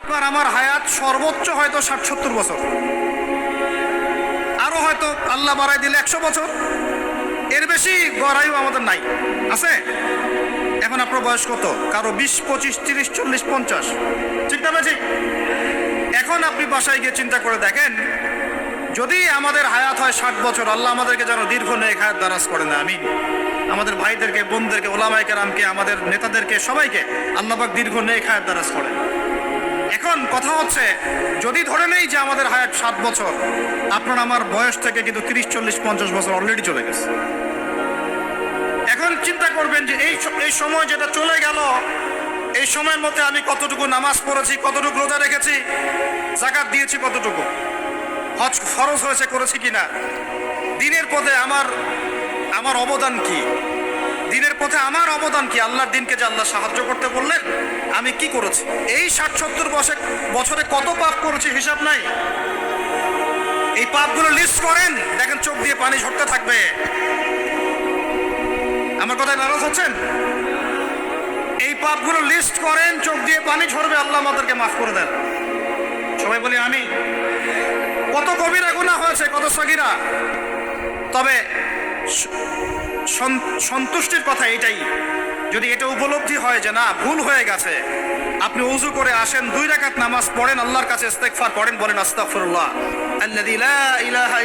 এবার আমার হায়াত সর্বোচ্চ হয়তো ৬০-৭০ বছর, আরো হয়তো আল্লাহ বাড়াই দিলে ১০০ বছর, এর বেশি গড়াইও আমাদের নাই আছে। এখন আপনার বয়স কত? কারো ২০, ২৫, ৩০, ৪০, ৫০, ঠিক না ঠিক? এখন আপনি বাসায় গিয়ে চিন্তা করে দেখেন, যদি আমাদের হায়াত হয় ৬০ বছর, আল্লাহ আমাদেরকে যেন দীর্ঘ নেক হায়াত দারাজ করে না, আমিন। আমাদের ভাইদেরকে, বোনদেরকে, ওলামায়ে কেরামকে, আমাদের নেতাদেরকে, সবাইকে আল্লাহ পাক দীর্ঘ নেক হায়াত দারাজ করেন। এখন কথা হচ্ছে, যদি ধরে নেই যে আমাদের হায়াত ৭ বছর, আপনার আমার বয়স থেকে কিন্তু ৩০, ৪০, ৫০ বছর অলরেডি চলে গেছে। এখন চিন্তা করবেন যে এই সময় যেটা চলে গেল, এই সময়ের মধ্যে আমি কতটুকু নামাজ পড়েছি, কতটুকু রোজা রেখেছি, যাকাত দিয়েছি কতটুকু, হজ ফরজ হয়েছে করেছি কিনা, দিনের পথে আমার অবদান কি, দিনের পথে আমার অবদান কি, আল্লাহর দিনকে যে আল্লাহ সাহায্য করতে বললেন আমি কি করেছি। এই ৬০-৭০ বছরে কত পাপ করেছি হিসাব নাই। এই পাপগুলো লিস্ট করেন, দেখেন চোখ দিয়ে পানি ঝরতে থাকবে। আমার কথায় নারাজ হচ্ছেন? এই পাপগুলো লিস্ট করেন, চোখ দিয়ে পানি ঝরবে, আল্লাহ আমাদেরকে মাফ করে দেন। সবাই বলি আমি। কত কবিরা গুনাহ হয়েছে, কত সগীরা। তবে সন্তুষ্টির কথা এটাই, যদি এটা উপলব্ধি হয় যে না ভুল হয়ে গেছে, আপনি ওযু করে আসেন, ২ রাকাত নামাজ পড়েন, আল্লাহর কাছে ইস্তেগফার করেন, বলেন আস্তাগফিরুল্লাহ আল্লাযী লা ইলাহা